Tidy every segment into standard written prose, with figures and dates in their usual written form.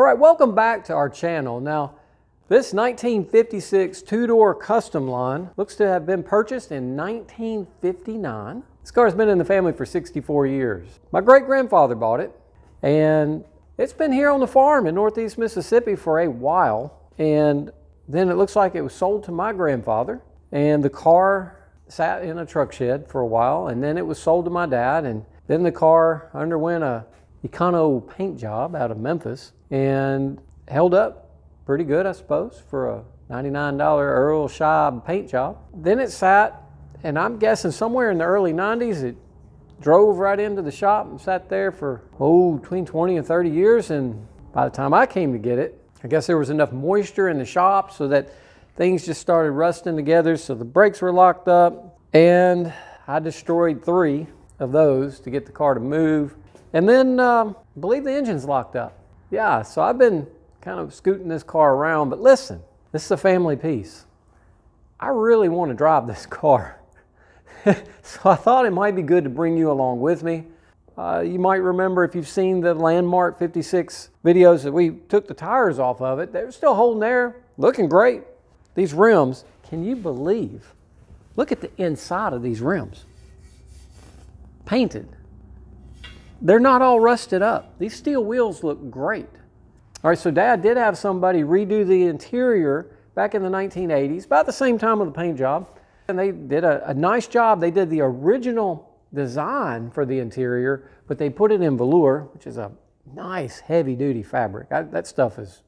All right, welcome back to our channel. Now, this 1956 two-door Customline looks to have been purchased in 1959. This car has been in the family for 64 years. My great-grandfather bought it, and it's been here on the farm in Northeast Mississippi for a while. And then it looks like it was sold to my grandfather, and the car sat in a truck shed for a while, and then it was sold to my dad, and then the car underwent a econo paint job out of Memphis and held up pretty good, I suppose, for a $99 Earl Scheib paint job. Then it sat, and I'm guessing somewhere in the early 90s, it drove right into the shop and sat there for, between 20 and 30 years. And by the time I came to get it, I guess there was enough moisture in the shop so that things just started rusting together, so the brakes were locked up, and I destroyed 3 of those to get the car to move. And then I believe the engine's locked up. Yeah, so I've been kind of scooting this car around, but listen, this is a family piece. I really want to drive this car. So I thought it might be good to bring you along with me. You might remember, if you've seen the Landmark 56 videos, that we took the tires off of it. They were still holding there, looking great. These rims, can you believe? Look at the inside of these rims. Painted. They're not all rusted up. These steel wheels look great. All right, so Dad did have somebody redo the interior back in the 1980s, about the same time with the paint job. And they did a nice job. They did the original design for the interior, but they put it in velour, which is a nice heavy-duty fabric. That stuff is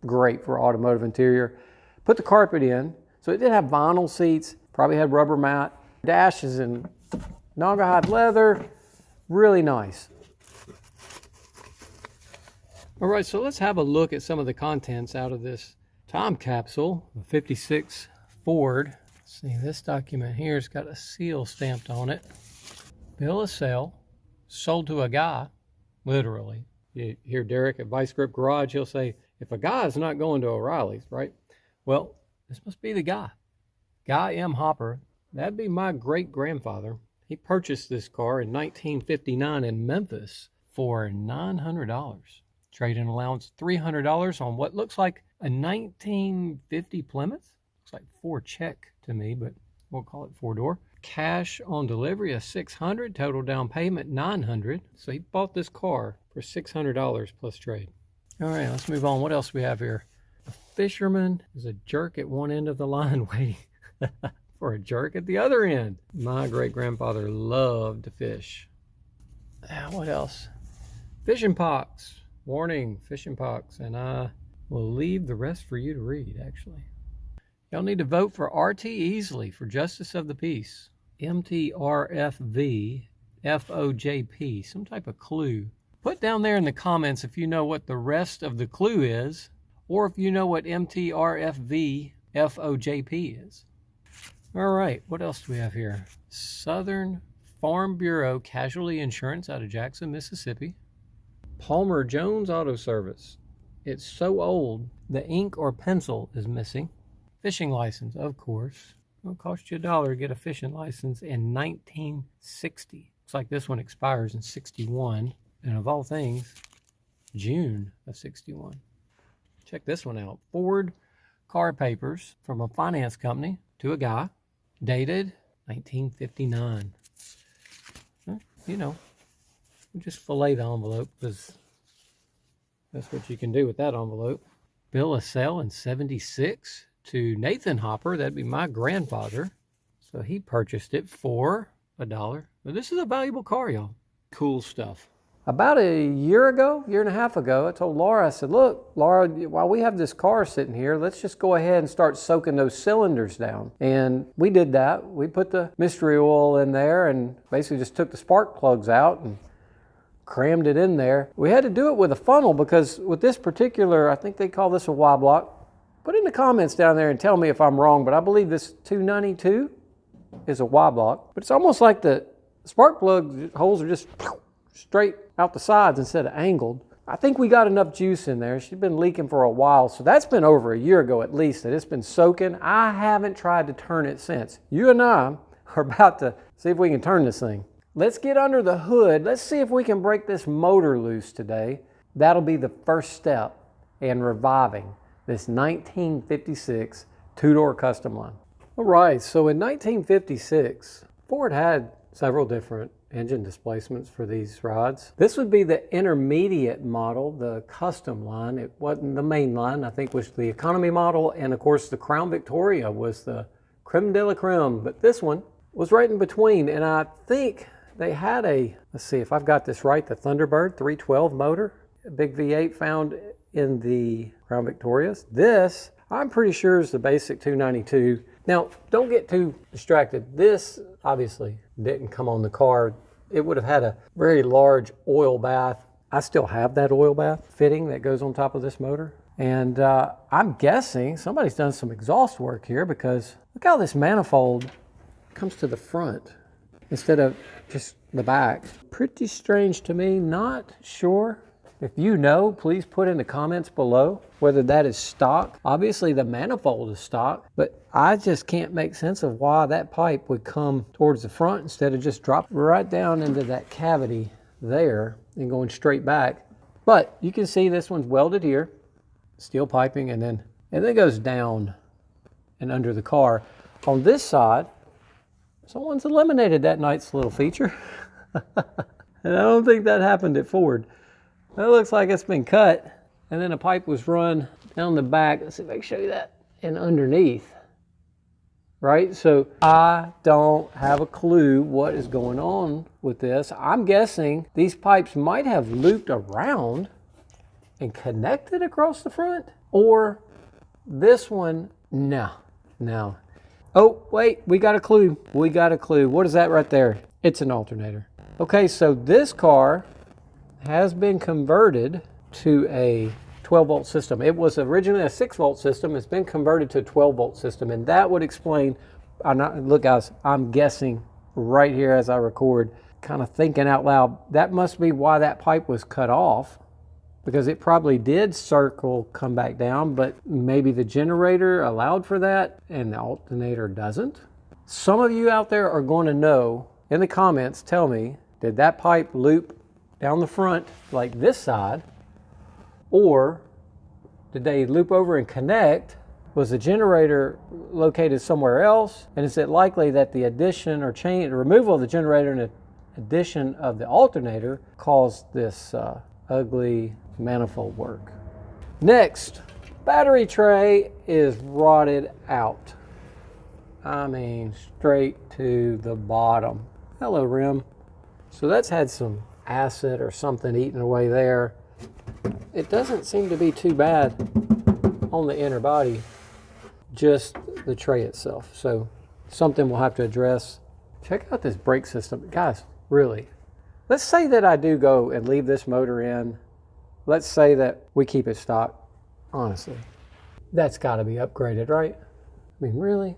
great for automotive interior. Put the carpet in. So it did have vinyl seats, probably had rubber mat. Dash is in Naugahyde leather. Really nice. All right, so let's have a look at some of the contents out of this time capsule, the 56 Ford. See, this document here has got a seal stamped on it. Bill of sale, sold to a guy, literally. You hear Derek at Vice Grip Garage, he'll say, if a guy is not going to O'Reilly's, right? Well, this must be the guy. Guy M. Hopper, that'd be my great-grandfather. He purchased this car in 1959 in Memphis for $900. Trade-in allowance $300 on what looks like a 1950 Plymouth. Looks like 4 check to me, but we'll call it 4-door. Cash on delivery of $600, total down payment $900. So he bought this car for $600 plus trade. All right, let's move on. What else we have here? A fisherman is a jerk at one end of the line waiting for a jerk at the other end. My great-grandfather loved to fish. What else? Fishing pox. Warning, fishing pox. And I will leave the rest for you to read, actually. Y'all need to vote for RT Easley for Justice of the Peace. MTRFV FOJP, some type of clue. Put down there in the comments if you know what the rest of the clue is, or if you know what MTRFV FOJP is. All right, what else do we have here? Southern Farm Bureau Casualty Insurance out of Jackson, Mississippi. Palmer Jones Auto Service. It's so old, the ink or pencil is missing. Fishing license, of course. It'll cost you $1 to get a fishing license in 1960. Looks like this one expires in 61. And of all things, June of 61. Check this one out. Ford car papers from a finance company to a guy. Dated 1959. You know, just fillet the envelope because that's what you can do with that envelope. Bill of sale in 76 to Nathan Hopper. That'd be my grandfather. So he purchased it for $1. But this is a valuable car, y'all. Cool stuff. About a year and a half ago, I told Laura, I said, look, Laura, while we have this car sitting here, let's just go ahead and start soaking those cylinders down. And we did that. We put the mystery oil in there and basically just took the spark plugs out and crammed it in there. We had to do it with a funnel because with this particular, I think they call this a Y block. Put in the comments down there and tell me if I'm wrong, but I believe this 292 is a Y block. But it's almost like the spark plug holes are just straight out the sides instead of angled. I think we got enough juice in there. She's been leaking for a while, so that's been over a year ago at least that it's been soaking. I haven't tried to turn it since. You and I are about to see if we can turn this thing. Let's get under the hood. Let's see if we can break this motor loose today. That'll be the first step and reviving this 1956 two-door Customline. All right, so in 1956, Ford had several different engine displacements for these rods. This would be the intermediate model, the Customline. It wasn't the main line, I think was the economy model, and of course the Crown Victoria was the creme de la creme, but this one was right in between, and I think they had a, let's see if I've got this right, the Thunderbird 312 motor, a big V8 found in the Crown Victorias. This, I'm pretty sure, is the basic 292. Now, don't get too distracted. This obviously didn't come on the car. It would have had a very large oil bath. I still have that oil bath fitting that goes on top of this motor. And I'm guessing somebody's done some exhaust work here, because look how this manifold comes to the front instead of just the back. Pretty strange to me, not sure. If you know, please put in the comments below whether that is stock. Obviously the manifold is stock, but I just can't make sense of why that pipe would come towards the front instead of just drop right down into that cavity there and going straight back. But you can see this one's welded here, steel piping, and then it goes down and under the car. On this side, someone's eliminated that nice little feature. And I don't think that happened at Ford. It looks like it's been cut, and then a pipe was run down the back. Let's see if I can show you that. And underneath, right? So I don't have a clue what is going on with this. I'm guessing these pipes might have looped around and connected across the front, or this one, no. Oh, wait, we got a clue. What is that right there? It's an alternator. Okay, so this car has been converted to a 12-volt system. It was originally a 6-volt system. It's been converted to a 12-volt system, and that would explain, look guys, I'm guessing right here as I record, kind of thinking out loud, that must be why that pipe was cut off, because it probably did circle, come back down, but maybe the generator allowed for that and the alternator doesn't. Some of you out there are going to know in the comments, tell me, did that pipe loop down the front like this side, or did they loop over and connect? Was the generator located somewhere else? And is it likely that the addition or removal of the generator and the addition of the alternator caused this ugly manifold work? Next, battery tray is rotted out. I mean, straight to the bottom. Hello, rim. So that's had some acid or something eating away there. It doesn't seem to be too bad on the inner body, just the tray itself. So something we'll have to address. Check out this brake system. Guys, really, let's say that I do go and leave this motor in. Let's say that we keep it stock. Honestly, that's got to be upgraded, right? I mean, really?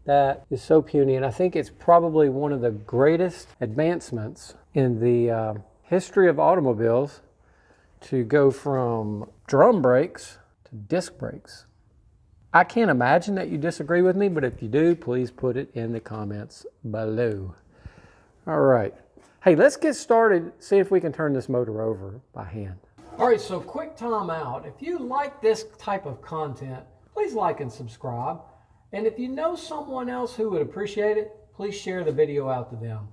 That is so puny, and I think it's probably one of the greatest advancements in the history of automobiles to go from drum brakes to disc brakes. I can't imagine that you disagree with me, but if you do, please put it in the comments below. All right. Hey, let's get started, see if we can turn this motor over by hand. All right, so quick time out. If you like this type of content, please like and subscribe. And if you know someone else who would appreciate it, please share the video out to them.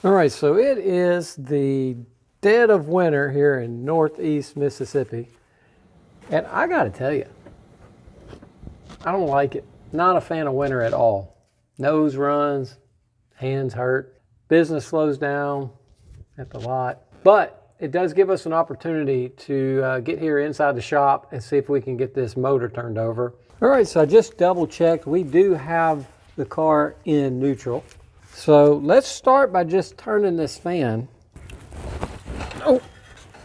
All right, so it is the dead of winter here in Northeast Mississippi. And I gotta tell you, I don't like it. Not a fan of winter at all. Nose runs, hands hurt, business slows down at the lot. But it does give us an opportunity to get here inside the shop and see if we can get this motor turned over. All right, so I just double checked. We do have the car in neutral. So let's start by just turning this fan. Oh,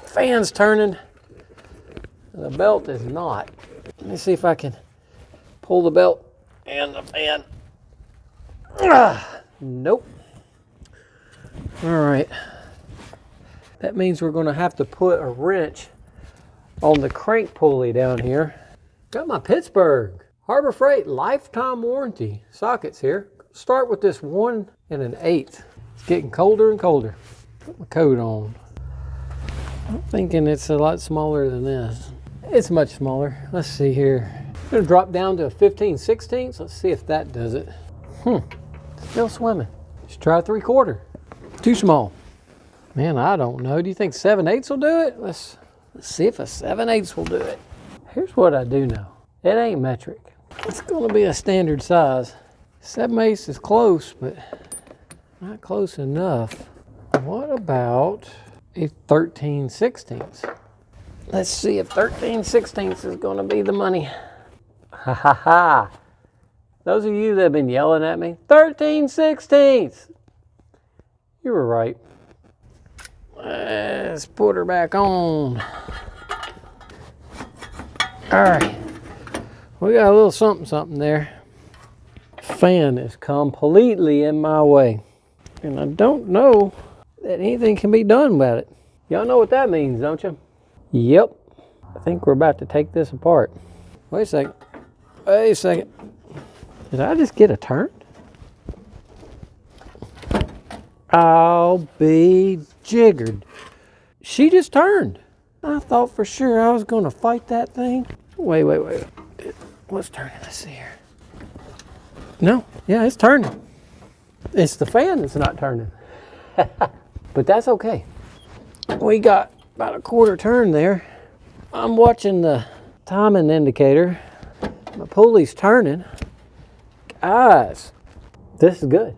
fan's turning. The belt is not. Let me see if I can pull the belt and the fan. Nope. All right. That means we're going to have to put a wrench on the crank pulley down here. Got my Pittsburgh Harbor Freight lifetime warranty sockets here. Start with this 1 1/8. It's getting colder and colder. Put my coat on. I'm thinking it's a lot smaller than this. It's much smaller. Let's see here. I'm gonna drop down to a 15/16. Let's see if that does it. Still swimming. Let's try 3/4. Too small. Man, I don't know. Do you think 7/8 will do it? Let's see if a 7/8 will do it. Here's what I do know. It ain't metric. It's gonna be a standard size. 7/8 is close, but not close enough. What about a 13/16? Let's see if 13/16 is gonna be the money. Ha ha ha. Those of you that have been yelling at me, 13/16. You were right. Let's put her back on. All right. We got a little something there. Fan is completely in my way. And I don't know that anything can be done about it. Y'all know what that means, don't you? Yep. I think we're about to take this apart. Wait a second. Wait a second. Did I just get a turn? I'll be jiggered. She just turned. I thought for sure I was going to fight that thing. Wait. What's turning? Let's see here. No, yeah, it's turning. It's the fan that's not turning. But that's okay. We got about a 1/4 turn there. I'm watching the timing indicator. My pulley's turning. Guys, this is good.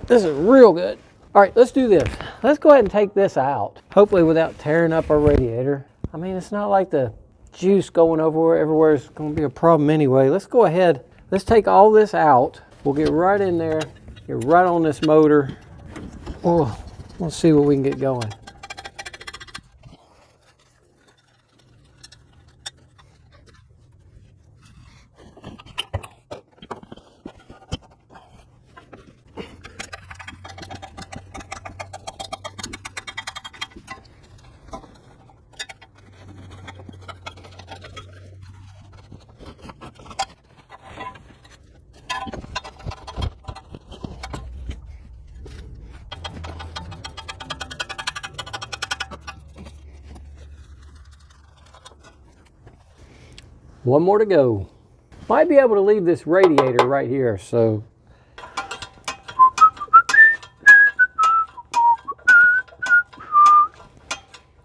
This is real good. All right, let's do this. Let's go ahead and take this out. Hopefully without tearing up our radiator. I mean, it's not like the juice going over everywhere is going to be a problem anyway. Let's go ahead. Let's take all this out. We'll get right in there, get right on this motor. We'll see what we can get going. One more to go. Might be able to leave this radiator right here, so.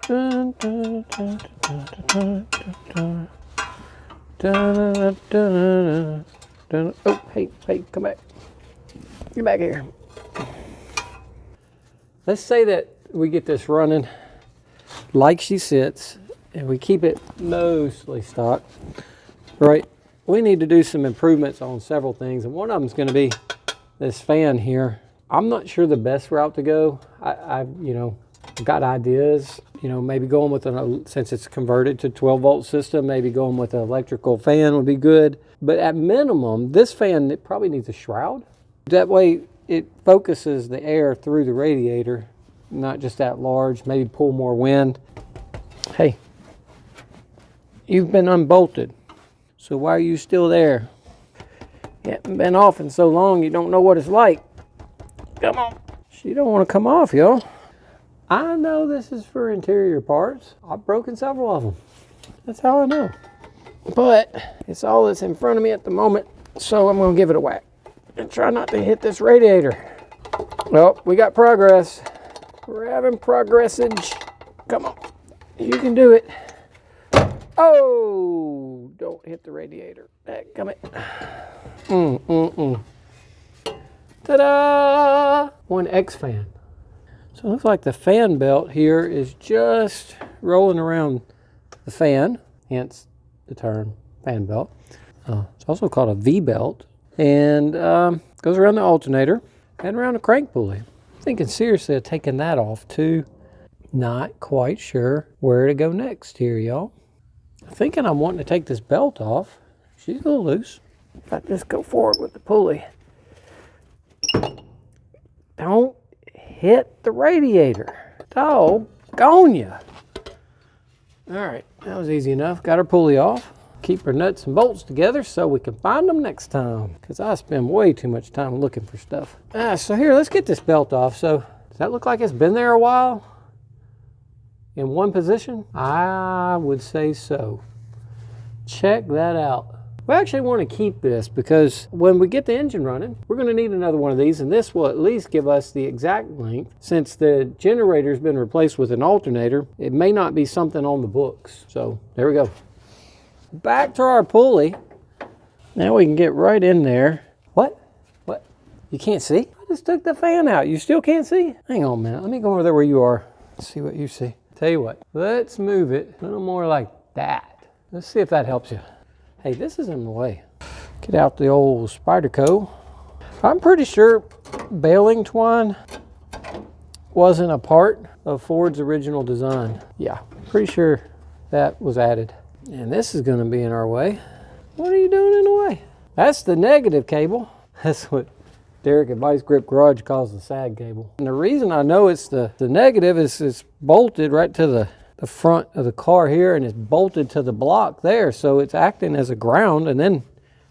Oh, hey, come back. Get back here. Let's say that we get this running like she sits, and we keep it mostly stock, right? We need to do some improvements on several things, and one of them is going to be this fan here. I'm not sure the best route to go. I got ideas. Maybe going with since it's converted to 12-volt system, maybe going with an electrical fan would be good. But at minimum, this fan, it probably needs a shroud. That way, it focuses the air through the radiator, not just at large. Maybe pull more wind. Hey. You've been unbolted, so why are you still there? You haven't been off in so long, you don't know what it's like. Come on. She don't want to come off, y'all. I know this is for interior parts. I've broken several of them. That's how I know. But it's all that's in front of me at the moment, so I'm going to give it a whack and try not to hit this radiator. Well, we got progress. We're having progressage. Come on. You can do it. Oh, don't hit the radiator. Come it. Ta-da! One X fan. So it looks like the fan belt here is just rolling around the fan, hence the term fan belt. It's also called a V belt, and goes around the alternator and around the crank pulley. I'm thinking seriously of taking that off too. Not quite sure where to go next here, y'all. Thinking I'm wanting to take this belt off. She's a little loose. If I just go forward with the pulley. Don't hit the radiator. Doggone ya. Alright, that was easy enough. Got her pulley off. Keep her nuts and bolts together so we can find them next time. Because I spend way too much time looking for stuff. So here, let's get this belt off. So, does that look like it's been there a while? in one position? I would say so. Check that out. We actually want to keep this because when we get the engine running, we're going to need another one of these, and this will at least give us the exact length. Since the generator's been replaced with an alternator, it may not be something on the books. So there we go. Back to our pulley. Now we can get right in there. What? You can't see? I just took the fan out. You still can't see? Hang on a minute. Let me go over there where you are. Let's see what you see. Tell you what, let's move it a little more like that. Let's see if that helps you. Hey, this is in the way. Get out the old Spyderco. I'm pretty sure baling twine wasn't a part of Ford's original design. Yeah, pretty sure that was added. And this is going to be in our way. What are you doing in the way? That's the negative cable. That's what Derek at Vice Grip Garage calls the sag cable. And the reason I know it's the negative is it's bolted right to the front of the car here, and it's bolted to the block there, so it's acting as a ground, and then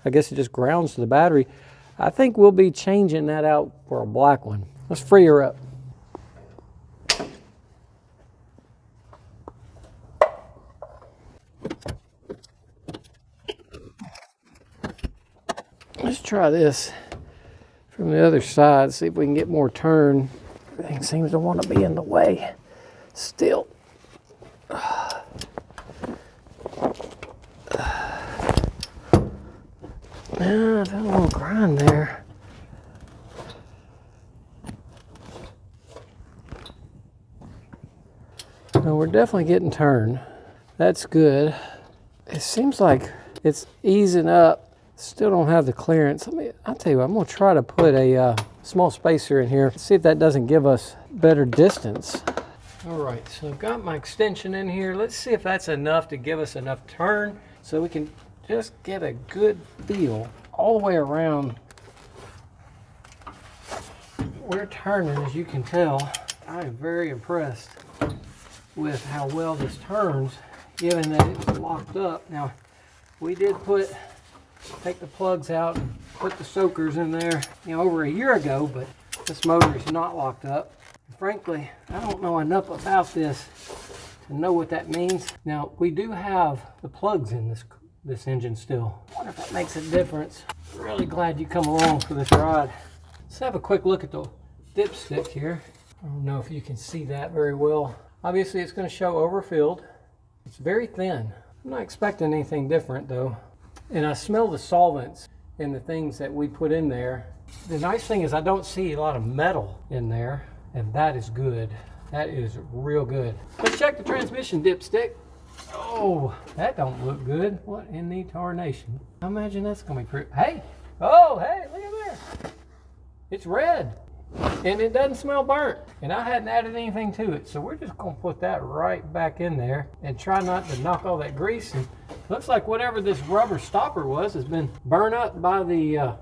I guess it just grounds to the battery. I think we'll be changing that out for a black one. Let's free her up. Let's try this from the other side, see if we can get more turn. Everything seems to want to be in the way still. Yeah, that little grind there. No, we're definitely getting turn. That's good. It seems like it's easing up. Still don't have the clearance. I'll tell you what, I'm gonna try to put a small spacer in here. See if that doesn't give us better distance. All right, so I've got my extension in here. Let's see if that's enough to give us enough turn so we can just get a good feel all the way around. We're turning, as you can tell. I am very impressed with how well this turns, given that it's locked up. Now, we did take the plugs out and put the soakers in there, over a year ago, but this motor is not locked up. Frankly, I don't know enough about this to know what that means. Now, we do have the plugs in this engine still. I wonder if that makes a difference. Really glad you come along for this ride. Let's have a quick look at the dipstick here. I don't know if you can see that very well. Obviously, it's going to show overfilled. It's very thin. I'm not expecting anything different, though. And I smell the solvents in the things that we put in there. The nice thing is I don't see a lot of metal in there. And that is good. That is real good. Let's check the transmission dipstick. Oh, that don't look good. What in the tarnation? I imagine that's gonna be pretty. Hey, oh, hey, look at there. It's red, and it doesn't smell burnt. And I hadn't added anything to it, so we're just gonna put that right back in there and try not to knock all that grease. And looks like whatever this rubber stopper was has been burned up by the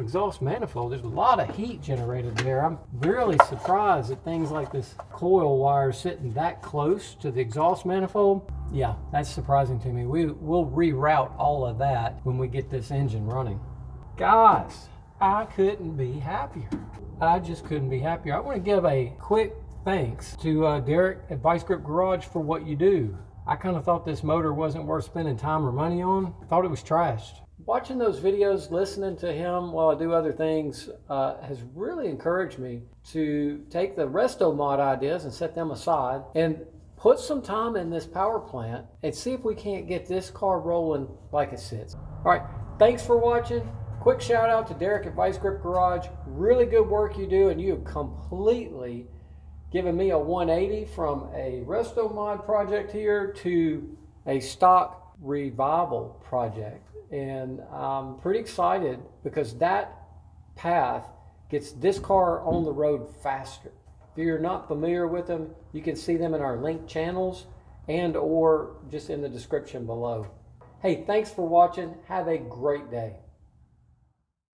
exhaust manifold. There's a lot of heat generated there. I'm really surprised that things like this coil wire sitting that close to the exhaust manifold. Yeah, that's surprising to me. We'll reroute all of that when we get this engine running. Guys, I couldn't be happier. I just couldn't be happier. I want to give a quick thanks to Derek at Vice Grip Garage for what you do. I kind of thought this motor wasn't worth spending time or money on. I thought it was trashed. Watching those videos, listening to him while I do other things has really encouraged me to take the resto mod ideas and set them aside and put some time in this power plant and see if we can't get this car rolling like it sits. All right, thanks for watching. Quick shout out to Derek at Vice Grip Garage. Really good work you do, and you have completely given me a 180 from a resto mod project here to a stock revival project. And I'm pretty excited because that path gets this car on the road faster. If you're not familiar with them, you can see them in our linked channels and or just in the description below. Hey, thanks for watching. Have a great day.